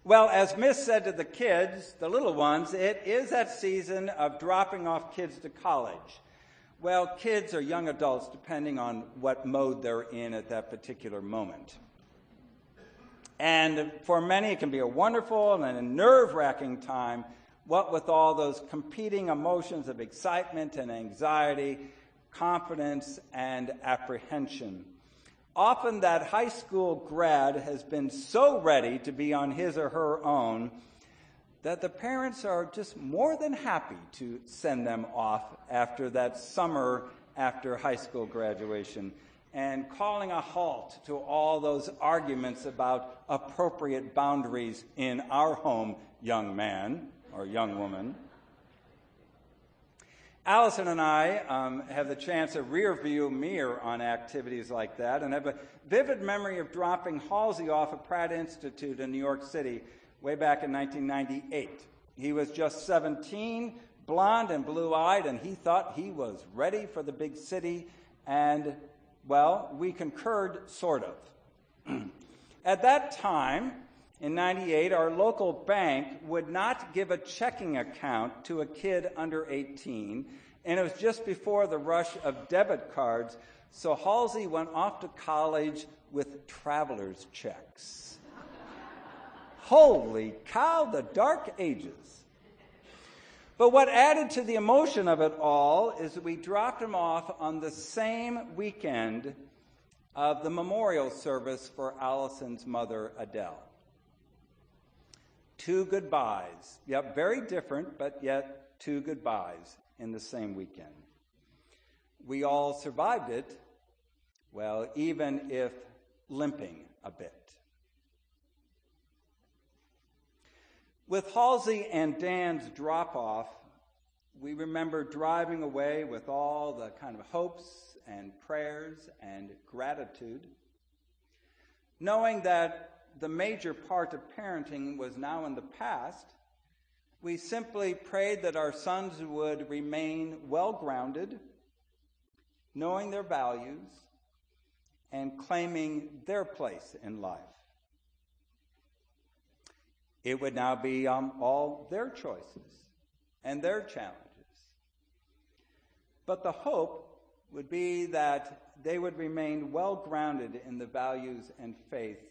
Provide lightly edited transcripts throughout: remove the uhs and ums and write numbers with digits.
Well, as Miss said to the kids, the little ones, it is that season of dropping off kids to college. Well, kids or young adults, depending on what mode they're in at that particular moment. And for many, it can be a wonderful and a nerve-wracking time, what with all those competing emotions of excitement and anxiety, confidence and apprehension. Often that high school grad has been so ready to be on his or her own that the parents are just more than happy to send them off after that summer after high school graduation and calling a halt to all those arguments about appropriate boundaries in our home, young man or young woman. Allison and I have the chance of rear-view mirror on activities like that and have a vivid memory of dropping Halsey off at Pratt Institute in New York City way back in 1998. He was just 17, blonde and blue-eyed, and he thought he was ready for the big city, and, well, we concurred, sort of. At that time, in 98, our local bank would not give a checking account to a kid under 18, and it was just before the rush of debit cards, so Halsey went off to college with traveler's checks. Holy cow, the dark ages. But what added to the emotion of it all is that we dropped him off on the same weekend of the memorial service for Allison's mother, Adele. 2 goodbyes. Yep, very different, but yet 2 goodbyes in the same weekend. We all survived it, well, even if limping a bit. With Halsey and Dan's drop-off, we remember driving away with all the kind of hopes and prayers and gratitude, knowing that the major part of parenting was now in the past. We simply prayed that our sons would remain well-grounded, knowing their values, and claiming their place in life. It would now be all their choices and their challenges. But the hope would be that they would remain well-grounded in the values and faith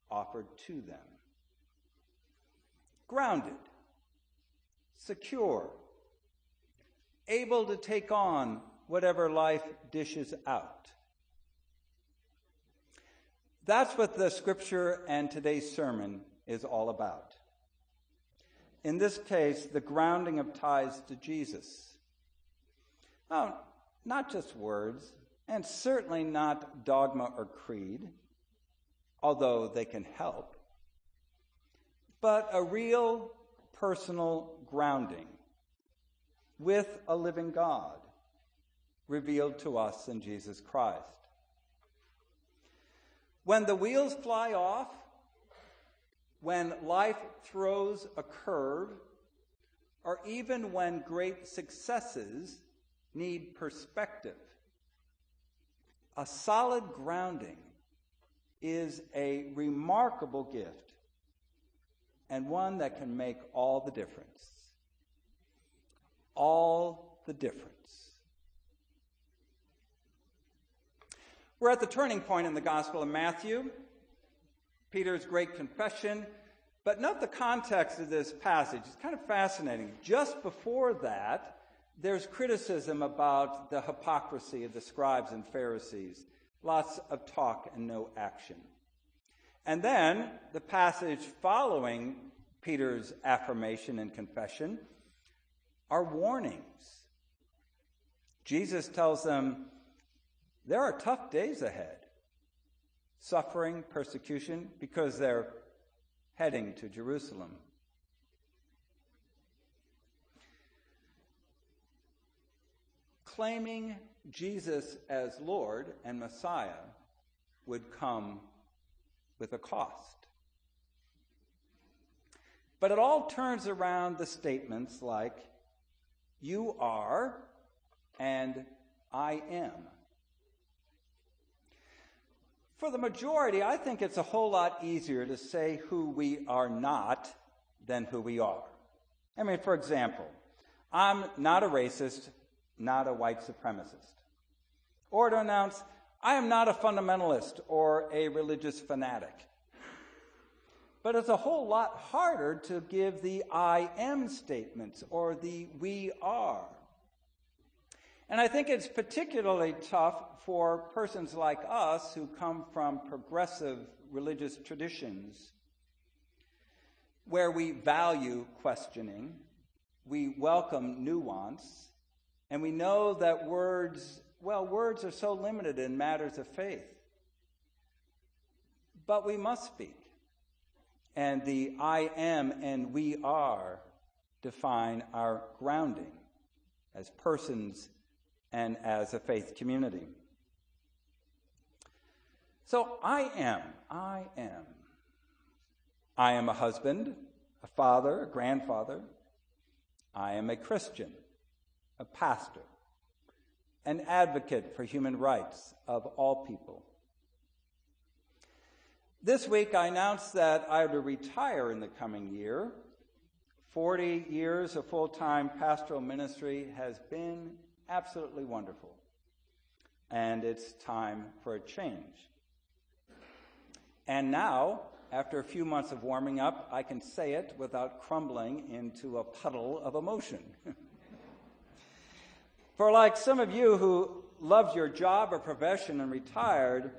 offered to them. Grounded, secure, able to take on whatever life dishes out. That's what the scripture and today's sermon is all about. In this case, the grounding of ties to Jesus. Oh, not just words, and certainly not dogma or creed, although they can help, but a real personal grounding with a living God revealed to us in Jesus Christ. When the wheels fly off, when life throws a curve, or even when great successes need perspective, a solid grounding is a remarkable gift and one that can make all the difference. All the difference. We're at the turning point in the Gospel of Matthew, Peter's great confession, but note the context of this passage. It's kind of fascinating. Just before that, there's criticism about the hypocrisy of the scribes and Pharisees. Lots of talk and no action. And then the passage following Peter's affirmation and confession are warnings. Jesus tells them there are tough days ahead. Suffering, persecution, because they're heading to Jerusalem. Claiming Jesus as Lord and Messiah would come with a cost. But it all turns around the statements like, you are and I am. For the majority, I think it's a whole lot easier to say who we are not than who we are. I mean, for example, I'm not a racist, not a white supremacist. Or to announce, I am not a fundamentalist or a religious fanatic. But it's a whole lot harder to give the I am statements or the we are. And I think it's particularly tough for persons like us who come from progressive religious traditions where we value questioning, we welcome nuance, and we know that words are so limited in matters of faith. But we must speak. And the I am and we are define our grounding as persons and as a faith community. So I am. I am a husband, a father, a grandfather. I am a Christian, a pastor, an advocate for human rights of all people. This week I announced that I would retire in the coming year. 40 years of full-time pastoral ministry has been absolutely wonderful, and it's time for a change. And now, after a few months of warming up, I can say it without crumbling into a puddle of emotion. For like some of you who loved your job or profession and retired,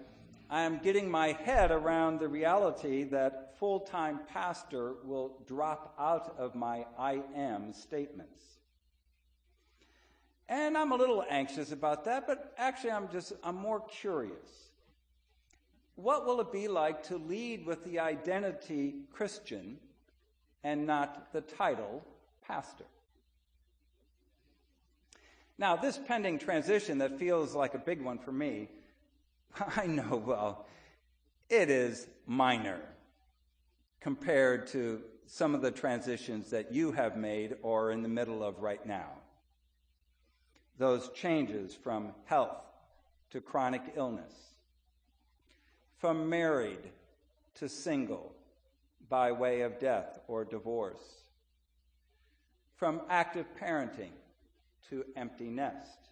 I am getting my head around the reality that full-time pastor will drop out of my I am statements. And I'm a little anxious about that, but actually I'm more curious. What will it be like to lead with the identity Christian and not the title pastor? Now, this pending transition that feels like a big one for me, I know, well, it is minor compared to some of the transitions that you have made or are in the middle of right now. Those changes from health to chronic illness, from married to single by way of death or divorce, from active parenting to empty nest.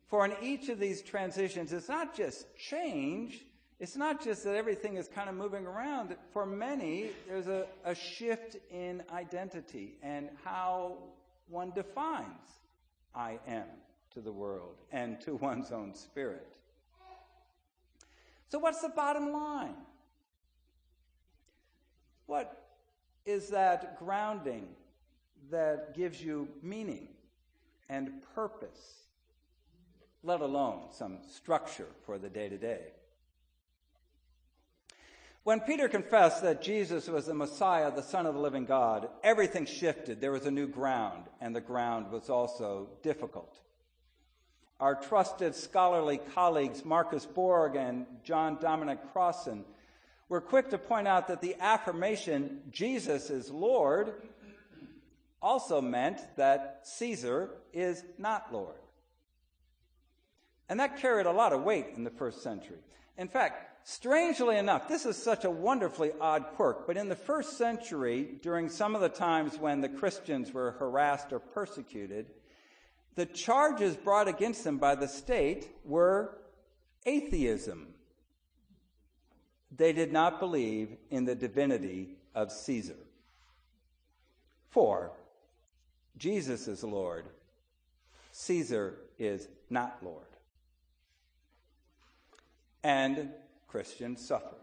For in each of these transitions, it's not just change, it's not just that everything is kind of moving around. For many, there's a shift in identity and how one defines I am to the world and to one's own spirit. So what's the bottom line? What is that grounding that gives you meaning and purpose, let alone some structure for the day-to-day? When Peter confessed that Jesus was the Messiah, the Son of the living God, everything shifted. There was a new ground, and the ground was also difficult. Our trusted scholarly colleagues, Marcus Borg and John Dominic Crossan, were quick to point out that the affirmation, Jesus is Lord, also meant that Caesar is not Lord. And that carried a lot of weight in the first century. In fact, strangely enough, this is such a wonderfully odd quirk, but in the first century, during some of the times when the Christians were harassed or persecuted, the charges brought against them by the state were atheism. They did not believe in the divinity of Caesar. For Jesus is Lord, Caesar is not Lord. And Christians suffer.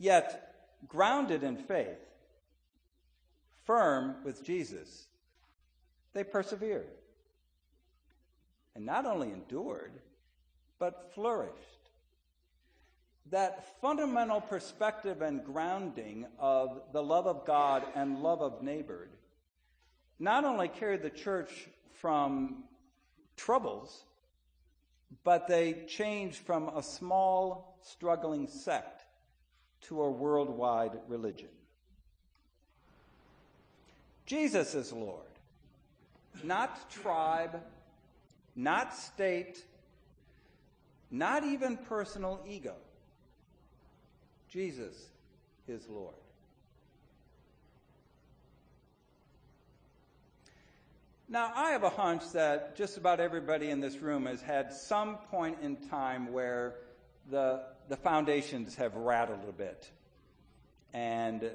Yet, grounded in faith, firm with Jesus, they persevered. And not only endured, but flourished. That fundamental perspective and grounding of the love of God and love of neighbor not only carried the church from troubles, but they changed from a small, struggling sect to a worldwide religion. Jesus is Lord, not tribe, not state, not even personal ego. Jesus is Lord. Now, I have a hunch that just about everybody in this room has had some point in time where the foundations have rattled a bit. And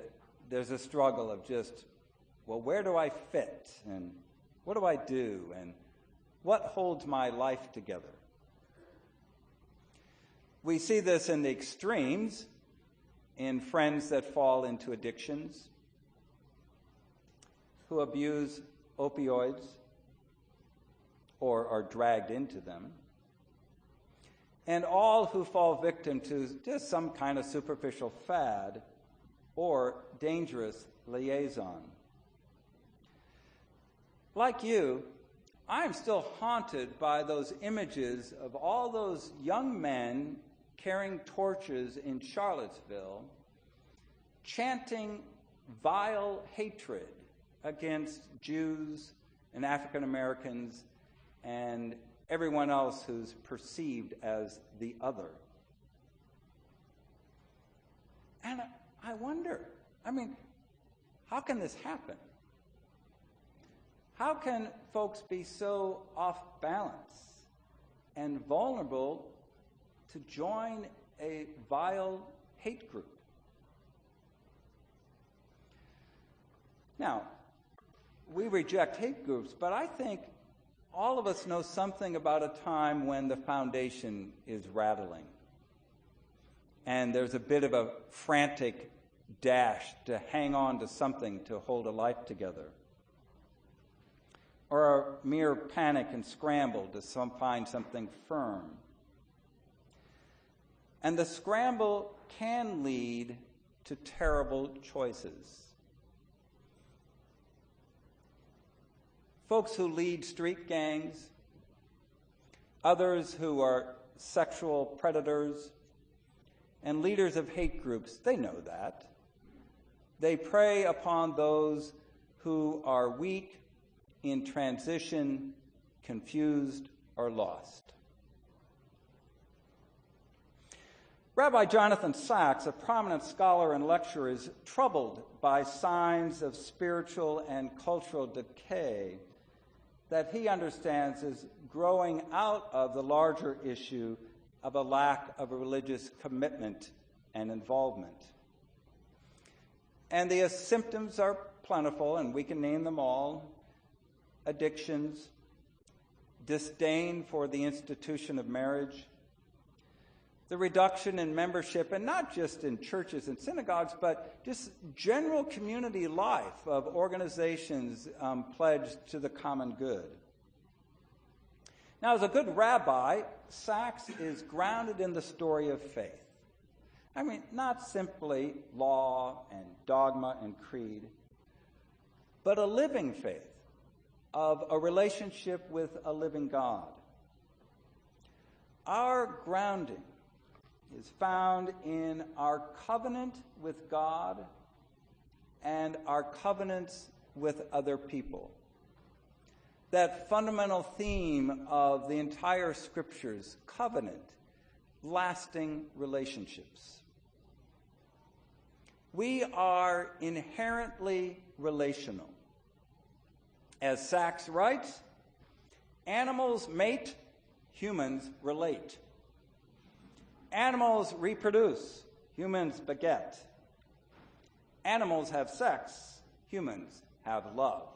there's a struggle of just, well, where do I fit? And what do I do? And what holds my life together? We see this in the extremes, in friends that fall into addictions, who abuse opioids or are dragged into them, and all who fall victim to just some kind of superficial fad or dangerous liaison. Like you, I am still haunted by those images of all those young men carrying torches in Charlottesville, chanting vile hatred against Jews and African Americans and everyone else who's perceived as the other. And I wonder, how can this happen? How can folks be so off balance and vulnerable to join a vile hate group? Now, we reject hate groups, but I think all of us know something about a time when the foundation is rattling. And there's a bit of a frantic dash to hang on to something to hold a life together. Or a mere panic and scramble to find something firm. And the scramble can lead to terrible choices. Folks who lead street gangs, others who are sexual predators, and leaders of hate groups, they know that. They prey upon those who are weak, in transition, confused, or lost. Rabbi Jonathan Sacks, a prominent scholar and lecturer, is troubled by signs of spiritual and cultural decay that he understands is growing out of the larger issue of a lack of a religious commitment and involvement. And the symptoms are plentiful, and we can name them all: addictions, disdain for the institution of marriage, the reduction in membership, and not just in churches and synagogues, but just general community life of organizations pledged to the common good. Now, as a good rabbi, Sacks is grounded in the story of faith. Not simply law and dogma and creed, but a living faith of a relationship with a living God. Our grounding is found in our covenant with God and our covenants with other people. That fundamental theme of the entire Scriptures: covenant, lasting relationships. We are inherently relational. As Sacks writes, animals mate, humans relate. Animals reproduce, humans beget. Animals have sex, humans have love.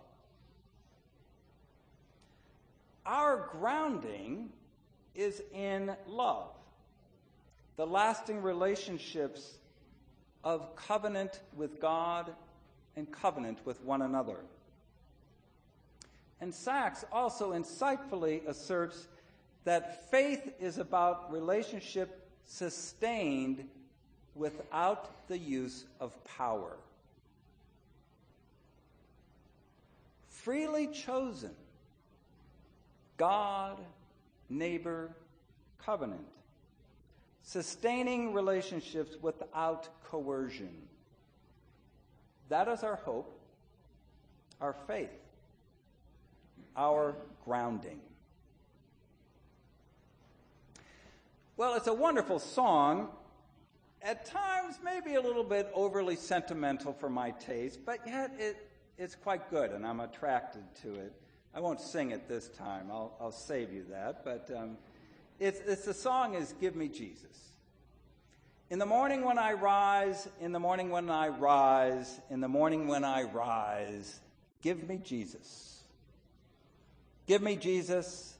Our grounding is in love, the lasting relationships of covenant with God and covenant with one another. And Sacks also insightfully asserts that faith is about relationship sustained without the use of power. Freely chosen, God, neighbor, covenant. Sustaining relationships without coercion. That is our hope, our faith, our grounding. Well, it's a wonderful song. At times, maybe a little bit overly sentimental for my taste, but yet it's quite good, and I'm attracted to it. I won't sing it this time. I'll save you that. But the song is "Give Me Jesus." In the morning when I rise, in the morning when I rise, in the morning when I rise, give me Jesus. Give me Jesus.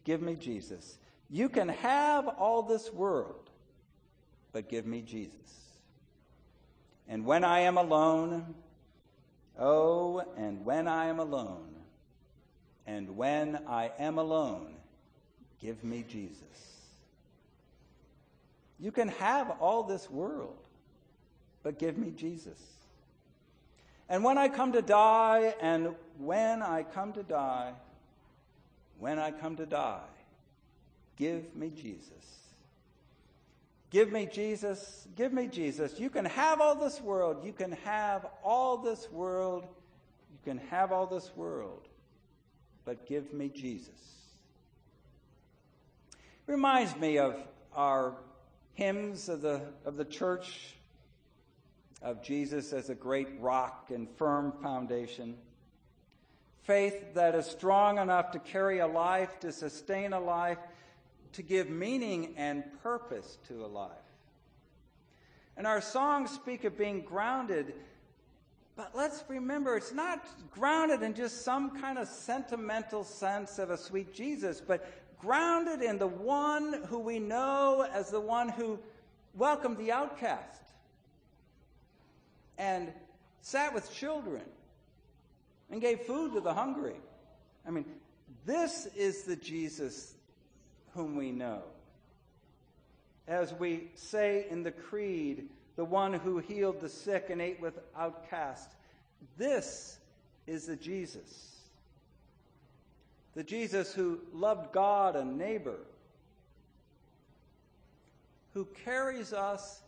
Give me Jesus. You can have all this world, but give me Jesus. And when I am alone, oh, and when I am alone, and when I am alone, give me Jesus. You can have all this world, but give me Jesus. And when I come to die, and when I come to die, when I come to die, give me Jesus. Give me Jesus. Give me Jesus. You can have all this world. You can have all this world. You can have all this world. But give me Jesus. Reminds me of our hymns of the church, of Jesus as a great rock and firm foundation. Faith that is strong enough to carry a life, to sustain a life, to give meaning and purpose to a life. And our songs speak of being grounded, but let's remember it's not grounded in just some kind of sentimental sense of a sweet Jesus, but grounded in the one who we know as the one who welcomed the outcast and sat with children and gave food to the hungry. I mean, this is the Jesus whom we know. As we say in the Creed, the one who healed the sick and ate with outcasts. This is the Jesus. The Jesus who loved God and neighbor, who carries us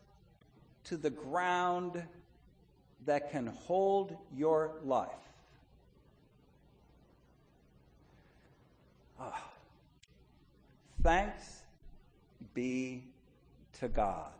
to the ground that can hold your life. Thanks be to God.